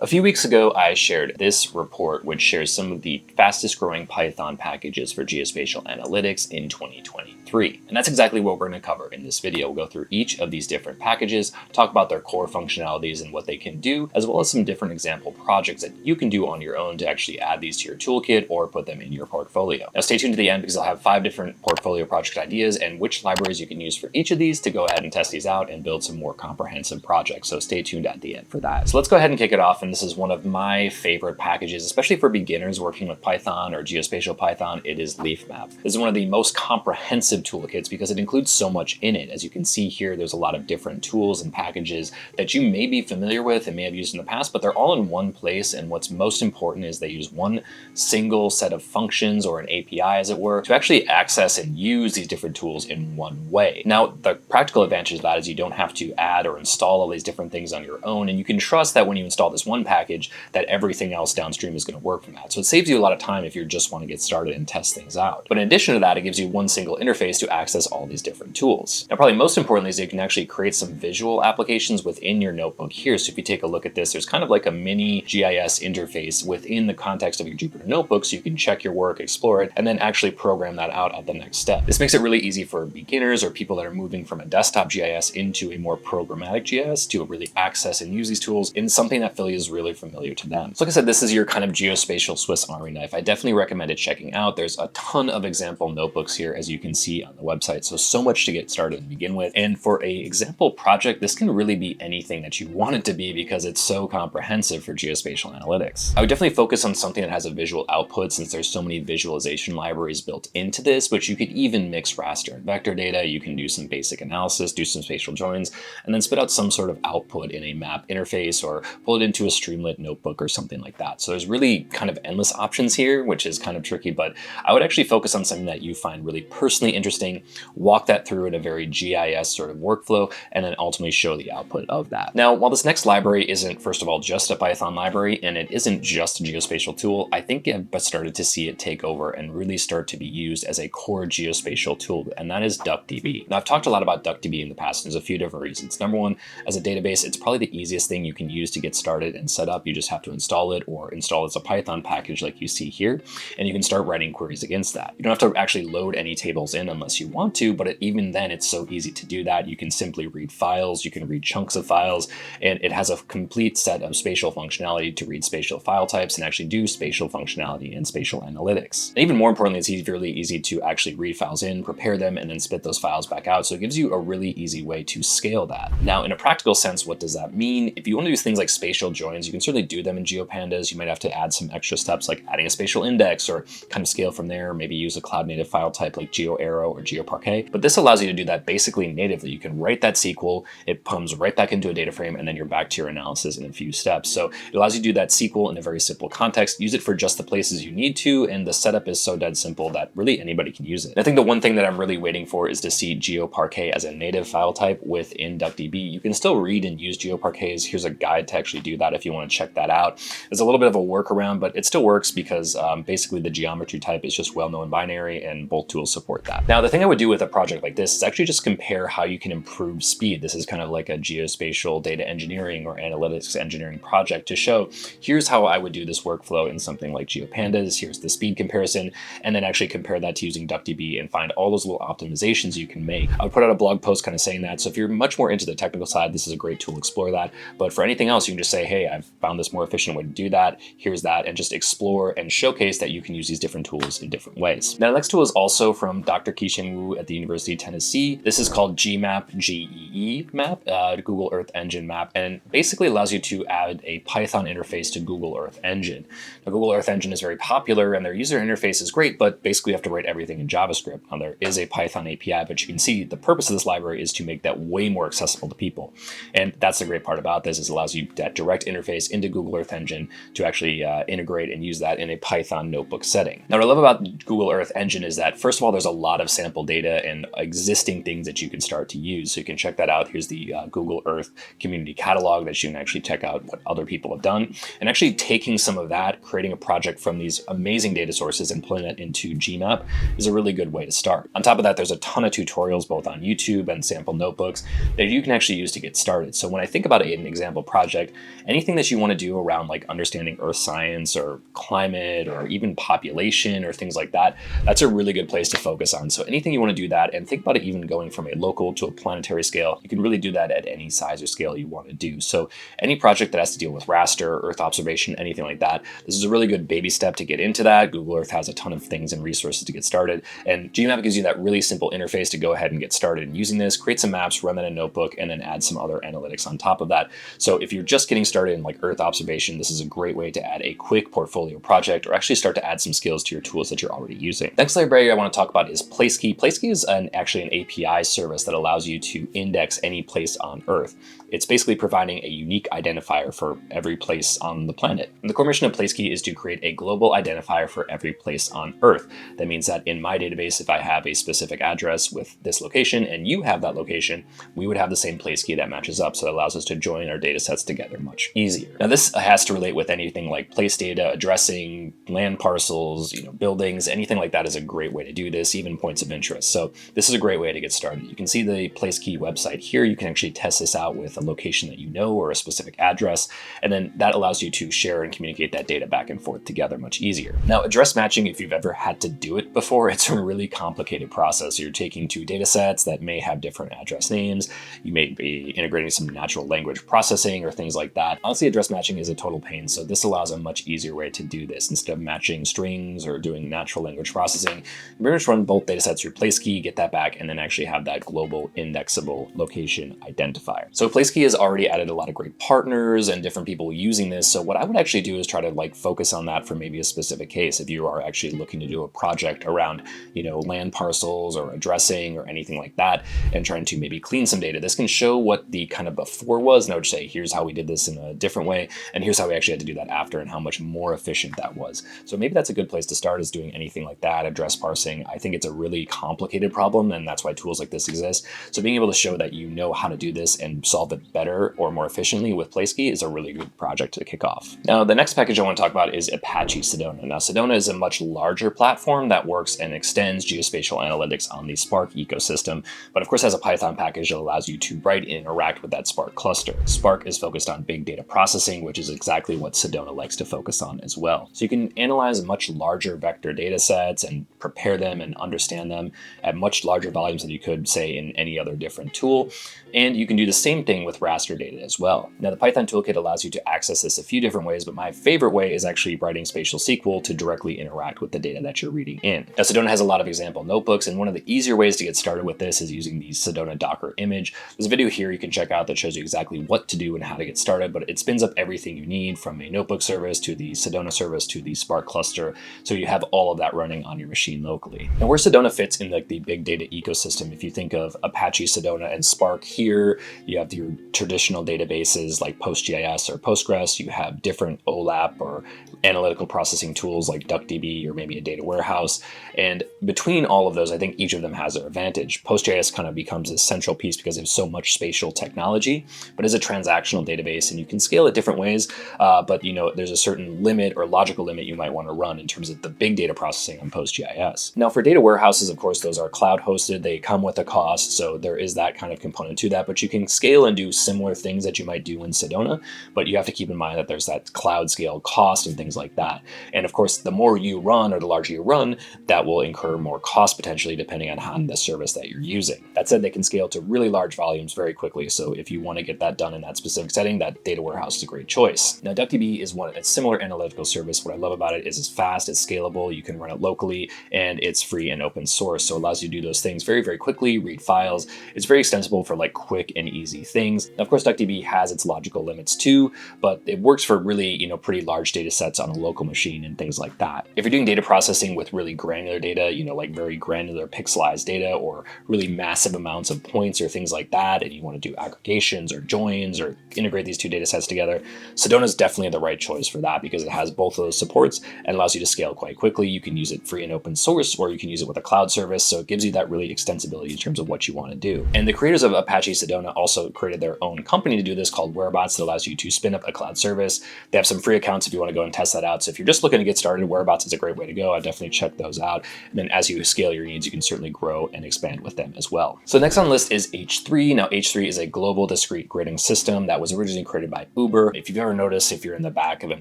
A few weeks ago, I shared this report which shares some of the fastest growing Python packages for geospatial analytics in 2023. And that's exactly what we're going to cover in this video. We'll go through each of these different packages, talk about their core functionalities and what they can do, as well as some different example projects that you can do on your own to actually add these to your toolkit or put them in your portfolio. Now stay tuned to the end because I'll have 5 different portfolio project ideas and which libraries you can use for each of these to go ahead and test these out and build some more comprehensive projects. So stay tuned at the end for that. So let's go ahead and kick it off. And this is one of my favorite packages, especially for beginners working with Python or geospatial Python. It is leafmap. This is one of the most comprehensive toolkits because it includes so much in it. As you can see here, there's a lot of different tools and packages that you may be familiar with and may have used in the past, but they're all in one place. And what's most important is they use one single set of functions or an API, as it were, to actually access and use these different tools in one way. Now, the practical advantage of that is you don't have to add or install all these different things on your own, and you can trust that when you install this one package, that everything else downstream is going to work from that. So it saves you a lot of time if you just want to get started and test things out. But in addition to that, it gives you one single interface to access all these different tools. Now, probably most importantly is you can actually create some visual applications within your notebook here. So if you take a look at this, there's kind of like a mini GIS interface within the context of your Jupyter notebook, so you can check your work, explore it, and then actually program that out at the next step. This makes it really easy for beginners or people that are moving from a desktop GIS into a more programmatic GIS to really access and use these tools in something that feels really familiar to them. So like I said, this is your kind of geospatial Swiss Army knife. I definitely recommend it checking out. There's a ton of example notebooks here, as you can see on the website. So much to get started and begin with. And for a example project, this can really be anything that you want it to be because it's so comprehensive for geospatial analytics. I would definitely focus on something that has a visual output since there's so many visualization libraries built into this, but you could even mix raster and vector data. You can do some basic analysis, do some spatial joins, and then spit out some sort of output in a map interface or pull it into a Streamlit notebook or something like that. So there's really kind of endless options here, which is kind of tricky, but I would actually focus on something that you find really personally interesting, walk that through in a very GIS sort of workflow, and then ultimately show the output of that. Now, while this next library isn't, first of all, just a Python library, and it isn't just a geospatial tool, I think I've started to see it take over and really start to be used as a core geospatial tool, and that is DuckDB. Now, I've talked a lot about DuckDB in the past, and there's a few different reasons. Number one, as a database, it's probably the easiest thing you can use to get started and set up. You just have to install it or install it as a Python package like you see here, and you can start writing queries against that. You don't have to actually load any tables in unless you want to, but even then it's so easy to do that. You can simply read files, you can read chunks of files, and it has a complete set of spatial functionality to read spatial file types and actually do spatial functionality and spatial analytics. And even more importantly, it's really easy to actually read files in, prepare them, and then spit those files back out. So it gives you a really easy way to scale that. Now, in a practical sense, what does that mean? If you want to do things like spatial joins, you can certainly do them in GeoPandas. You might have to add some extra steps like adding a spatial index or kind of scale from there, maybe use a cloud native file type like GeoArrow or GeoParquet. But this allows you to do that basically natively. You can write that SQL, it comes right back into a data frame, and then you're back to your analysis in a few steps. So it allows you to do that SQL in a very simple context, use it for just the places you need to, and the setup is so dead simple that really anybody can use it. And I think the one thing that I'm really waiting for is to see GeoParquet as a native file type within DuckDB. You can still read and use GeoParquets. Here's a guide to actually do that if you want to check that out. There's a little bit of a workaround, but it still works because basically the geometry type is just well-known binary and both tools support that. Now, the thing I would do with a project like this is actually just compare how you can improve speed. This is kind of like a geospatial data engineering or analytics engineering project to show, here's how I would do this workflow in something like GeoPandas, here's the speed comparison, and then actually compare that to using DuckDB and find all those little optimizations you can make. I would put out a blog post kind of saying that. So if you're much more into the technical side, this is a great tool to explore that. But for anything else, you can just say, hey, I've found this more efficient way to do that. Here's that, and just explore and showcase that you can use these different tools in different ways. Now, the next tool is also from Dr. Qisheng Wu at the University of Tennessee. This is called geemap, G-E-E-map, Google Earth Engine map, and basically allows you to add a Python interface to Google Earth Engine. Now, Google Earth Engine is very popular and their user interface is great, but basically you have to write everything in JavaScript. Now, there is a Python API, but you can see the purpose of this library is to make that way more accessible to people. And that's the great part about this, is it allows you that direct interface into Google Earth Engine to actually integrate and use that in a Python notebook setting. Now, what I love about Google Earth Engine is that, first of all, there's a lot of sample data and existing things that you can start to use. So you can check that out. Here's the Google Earth community catalog that you can actually check out what other people have done. And actually taking some of that, creating a project from these amazing data sources and pulling that into geemap is a really good way to start. On top of that, there's a ton of tutorials both on YouTube and sample notebooks that you can actually use to get started. So when I think about an example project, anything anything that you want to do around like understanding earth science or climate or even population or things like that, that's a really good place to focus on. So anything you want to do that, and think about it even going from a local to a planetary scale, you can really do that at any size or scale you want to do. So any project that has to deal with raster, earth observation, anything like that, this is a really good baby step to get into that. Google Earth has a ton of things and resources to get started, and geemap gives you that really simple interface to go ahead and get started in using this, create some maps, run that in a notebook, and then add some other analytics on top of that. So if you're just getting started in like earth observation, this is a great way to add a quick portfolio project or actually start to add some skills to your tools that you're already using. Next library I want to talk about is Placekey. Placekey is actually an API service that allows you to index any place on Earth. It's basically providing a unique identifier for every place on the planet. And the core mission of Placekey is to create a global identifier for every place on Earth. That means that in my database, if I have a specific address with this location and you have that location, we would have the same Placekey that matches up. So that allows us to join our data sets together much easier. Now this has to relate with anything like place data, addressing, land parcels, buildings, anything like that is a great way to do this, even points of interest. So this is a great way to get started. You can see the Placekey website here. You can actually test this out with a location that you know or a specific address, and then that allows you to share and communicate that data back and forth together much easier. Now address matching, if you've ever had to do it before, it's a really complicated process. You're taking two data sets that may have different address names. You may be integrating some natural language processing or things like that. Honestly, address matching is a total pain, so this allows a much easier way to do this. Instead of matching strings or doing natural language processing, you pretty much run both data sets through Placekey, get that back, and then actually have that global indexable location identifier. So Placekey has already added a lot of great partners and different people using this. So what I would actually do is try to like focus on that for maybe a specific case. If you are actually looking to do a project around, land parcels or addressing or anything like that, and trying to maybe clean some data, this can show what the kind of before was. And I would say, here's how we did this in a different way, and here's how we actually had to do that after, and how much more efficient that was. So maybe that's a good place to start, is doing anything like that, address parsing. I think it's a really complicated problem, and that's why tools like this exist. So being able to show that you know how to do this and solve it better or more efficiently with Placekey is a really good project to kick off. Now, the next package I want to talk about is Apache Sedona. Now, Sedona is a much larger platform that works and extends geospatial analytics on the Spark ecosystem, but of course has a Python package that allows you to write and interact with that Spark cluster. Spark is focused on big data processing, which is exactly what Sedona likes to focus on as well. So you can analyze much larger vector data sets and prepare them and understand them at much larger volumes than you could, say, in any other different tool. And you can do the same thing with raster data as well. Now, the Python toolkit allows you to access this a few different ways, but my favorite way is actually writing Spatial SQL to directly interact with the data that you're reading in. Now, Sedona has a lot of example notebooks, and one of the easier ways to get started with this is using the Sedona Docker image. There's a video here you can check out that shows you exactly what to do and how to get started, but it spins up everything you need, from a notebook service to the Sedona service to the Spark cluster, so you have all of that running on your machine locally. Now, where Sedona fits in the big data ecosystem, if you think of Apache Sedona and Spark here, you have your traditional databases like PostGIS or Postgres. You have different OLAP or analytical processing tools like DuckDB or maybe a data warehouse. And between all of those, I think each of them has their advantage. PostGIS kind of becomes a central piece because there's so much spatial technology, but it's a transactional database and you can scale it different ways. But there's a certain limit or logical limit you might want to run in terms of the big data processing on PostGIS. Now, for data warehouses, of course, those are cloud hosted. They come with a cost, so there is that kind of component to that, but you can scale and do similar things that you might do in Sedona, but you have to keep in mind that there's that cloud scale cost and things like that. And of course, the more you run or the larger you run, that will incur more cost potentially depending on the service that you're using. That said, they can scale to really large volumes very quickly. So if you want to get that done in that specific setting, that data warehouse is a great choice. Now, DuckDB is a similar analytical service. What I love about it is it's fast, it's scalable, you can run it locally, and it's free and open source. So it allows you to do those things very, very quickly, read files. It's very extensible for like quick and easy things. Now, of course, DuckDB has its logical limits too, but it works for really, pretty large data sets on a local machine and things like that. If you're doing data processing with really granular data, like very granular pixelized data or really massive amounts of points or things like that, and you want to do aggregations or joins or integrate these two data sets together, Sedona is definitely the right choice for that because it has both of those supports and allows you to scale quite quickly. You can use it free and open source, or you can use it with a cloud service. So it gives you that really extensibility in terms of what you want to do. And the creators of Apache Sedona also created their own company to do this called Whereabouts that allows you to spin up a cloud service. They have some free accounts if you want to go and test that out. So if you're just looking to get started, Whereabouts is a great way to go. I definitely check those out. And then as you scale your needs, you can certainly grow and expand with them as well. So next on the list is H3. Now, H3 is a global discrete gridding system that was originally created by Uber. If you've ever noticed, if you're in the back of an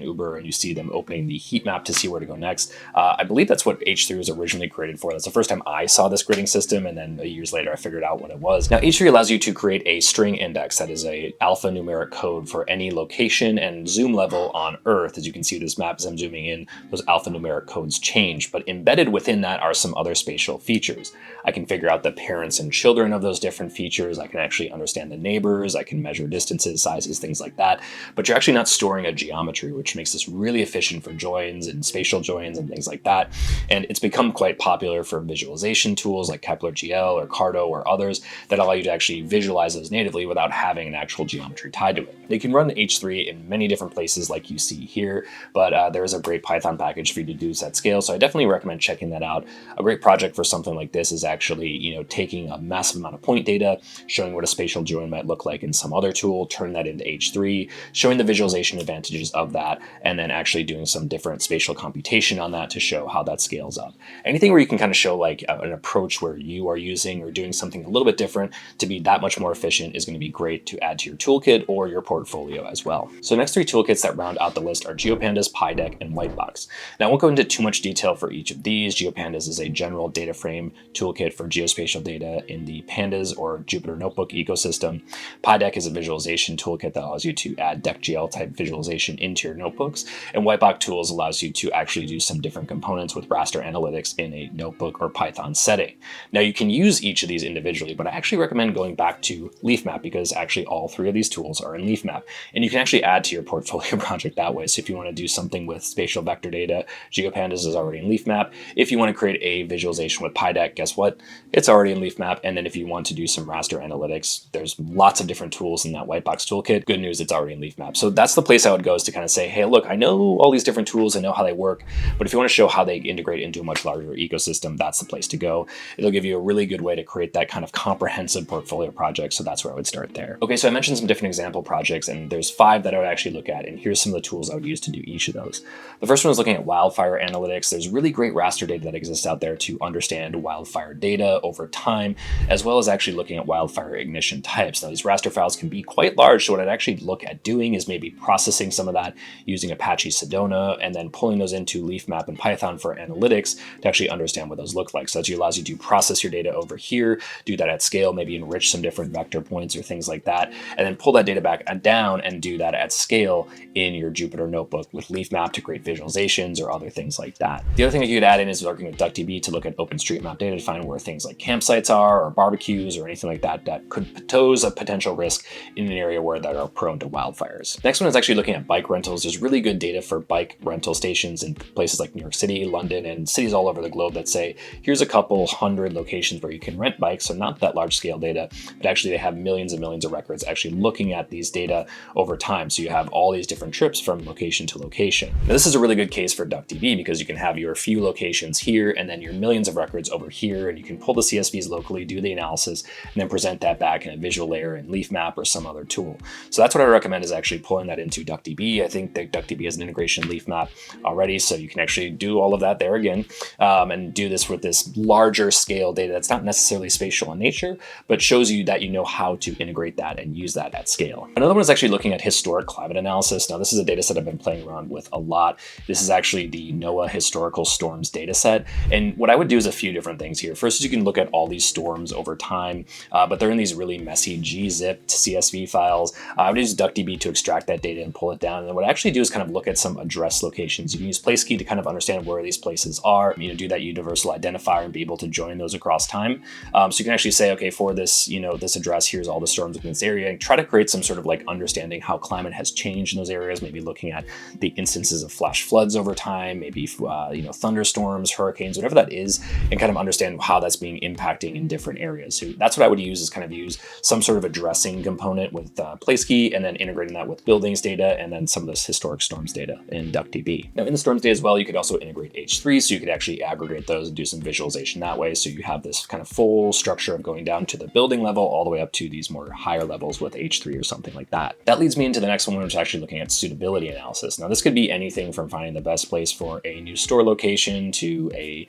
Uber and you see them opening the heat map to see where to go next, I believe that's what H3 was originally created for. That's the first time I saw this gridding system, and then years later I figured out what it was. Now H3 allows you to create a string index that is a alphanumeric code for any location and zoom level on Earth. As you can see this map as I'm zooming in, those alphanumeric codes change, but embedded within that are some other spatial features. I can figure out the parents and children of those different features. I can actually understand the neighbors. I can measure distances, sizes, things like that. But you're actually not storing a geometry, which makes this really efficient for joins and spatial joins and things like that. And it's become quite popular for visualization tools like Kepler-GL or Carto or others that allow you to actually visualize those natively without having an actual geometry tied to it. You can run H3 in many different places like you see here, but there is a great Python package for you to do this at scale. So I definitely recommend checking that out. A great project for something like this is actually, taking a massive amount of point data, showing what a spatial join might look like in some other tool, turn that into H3, showing the visualization advantages of that, and then actually doing some different spatial computation on that to show how that scales up. Anything where you can kind of show like an approach where you are using or doing something a little bit different to be that much more efficient is going to be great to add to your toolkit or your portfolio as well. So the next three toolkits that round out the list are GeoPandas, PyDeck, and Whitebox. Now I won't go into too much detail for each of these. GeoPandas is a general data frame toolkit for geospatial data in the Pandas or Jupyter Notebook ecosystem. PyDeck is a visualization toolkit that allows you to add DuckGL type visualization into your notebooks. And Whitebox Tools allows you to actually do some different components with raster analytics in a notebook or Python setting. Now you can use each of these individually, but I actually recommend going back to leafmap because actually all three of these tools are in leafmap. And you can actually add to your portfolio project that way. So if you want to do something with spatial vector data, GeoPandas is already in leafmap. If you want to create a visualization with PyDeck, guess what? It's already in leafmap. And then if you want to do some raster analytics, there's lots of different tools in that Whitebox toolkit. Good news, it's already in leafmap. So that's the place I would go, is to kind of say, hey, look, I know all these different tools, I know how they work, but if you want to show how they integrate into a much larger ecosystem, that's the place to go. It'll give you a really good way to create that kind of comprehensive portfolio project. So that's where I would start there. Okay, so I mentioned some different example projects, and there's 5 that I would actually look at, and here's some of the tools I would use to do each of those. The first one is looking at wildfire analytics. There's really great raster data that exists out there to understand wildfire data over time, as well as actually looking at wildfire ignition types. Now, these raster files can be quite large, so what I'd actually look at doing is maybe processing some of that using Apache Sedona, and then pulling those into leafmap and Python for analytics to actually understand what those look like. So that allows you to process your data over here, do that at scale, maybe enrich some different vector points or things like that, and then pull that data back down and do that at scale in your Jupyter Notebook with leafmap to create visualizations or other things like that. The other thing that you could add in is working with DuckDB to look at OpenStreetMap data to find where things like campsites are or barbecues or anything like that that could pose a potential risk in an area where that are prone to wildfires. Next one is actually looking at bike rentals. There's really good data for bike rental stations in places like New York City, London, and cities all over the globe that say, here's a couple hundred locations where you can rent bikes. So not that large scale data, but actually they have millions and millions of records actually looking at these data over time. So you have all these different trips from location to location. Now, this is a really good case for DuckDB because you can have your few locations here and then your millions of records over here, and you can pull the CSVs locally, do the analysis, and then present that back in a visual layer in leafmap or some other tool. So that's what I recommend, is actually pulling that into DuckDB. I think that DuckDB has an integration in leafmap already, so you can actually do all of that there again, and do this with this larger scale data that's not necessarily spatial in nature, but shows you that you know how to integrate that and use that at scale. Another one is actually looking at historic climate analysis. Now, this is a data set I've been playing around with a lot. This is actually the NOAA historical storms data set. And what I would do is a few different things here. First is you can look at all these storms over time, but they're in these really messy gzipped CSV files. I would use DuckDB to extract that data and pull it down. And then what I actually do is kind of look at some address locations. You can use Placekey to kind of understand where these places are, do that universal identifier and be able to join those across time. So you can actually say, okay, for this, this address, here's all the storms within this area, and try to create some sort of like understanding how climate has changed in those areas, maybe looking at the instances of flash floods over time, maybe, thunderstorms, hurricanes, whatever that is, and kind of understand how that's being impacting in different areas. So that's what I would use, is kind of use some sort of addressing component with Placekey, and then integrating that with buildings data, and then some of this historic storms data in DuckDB. Now in the storms data as well, you could also integrate H3, so you could actually aggregate those and do some visualization that way. So you have this kind of full structure of going down to the building level all the way up to these more higher levels with H3 or something like that. That leads me into the next one, which is actually looking at suitability analysis. Now this could be anything from finding the best place for a new store location to a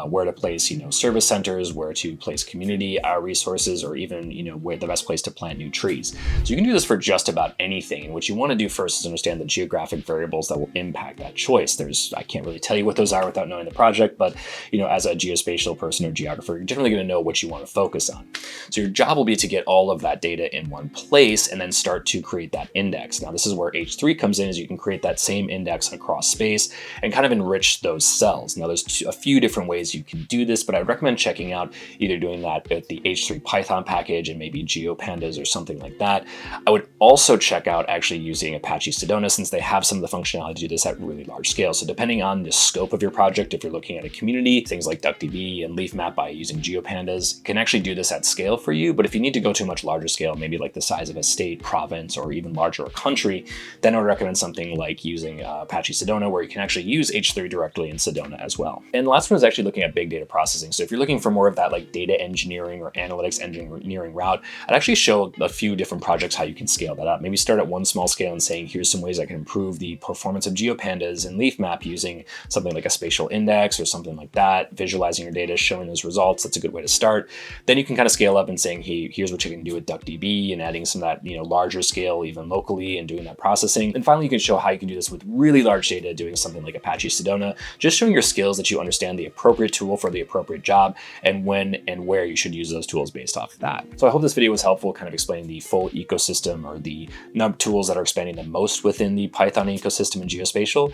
where to place service centers, where to place community resources, or even where the best place to plant new trees. So you can do this for just about any anything. And what you want to do first is understand the geographic variables that will impact that choice. I can't really tell you what those are without knowing the project, but as a geospatial person or geographer, you're generally going to know what you want to focus on. So your job will be to get all of that data in one place and then start to create that index. Now this is where H3 comes in, is you can create that same index across space and kind of enrich those cells. Now there's a few different ways you can do this, but I'd recommend checking out either doing that with the H3 Python package and maybe GeoPandas or something like that. I would also check out actually using Apache Sedona, since they have some of the functionality to do this at really large scale. So depending on the scope of your project, if you're looking at a community, things like DuckDB and leafmap by using GeoPandas can actually do this at scale for you. But if you need to go to a much larger scale, maybe like the size of a state, province, or even larger a country, then I would recommend something like using Apache Sedona, where you can actually use H3 directly in Sedona as well. And the last one is actually looking at big data processing. So if you're looking for more of that like data engineering or analytics engineering route, I'd actually show a few different projects how you can scale that up. Maybe start at one small scale and saying, here's some ways I can improve the performance of GeoPandas and leafmap using something like a spatial index or something like that, visualizing your data, showing those results. That's a good way to start. Then you can kind of scale up and saying, hey, here's what you can do with DuckDB, and adding some of that, larger scale, even locally, and doing that processing. And finally, you can show how you can do this with really large data, doing something like Apache Sedona, just showing your skills that you understand the appropriate tool for the appropriate job and when and where you should use those tools based off of that. So I hope this video was helpful, kind of explaining the full ecosystem or the tools that are expanding the most within the Python ecosystem in geospatial.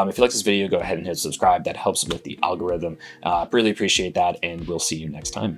If you like this video, go ahead and hit subscribe. That helps with the algorithm. Really appreciate that, and we'll see you next time.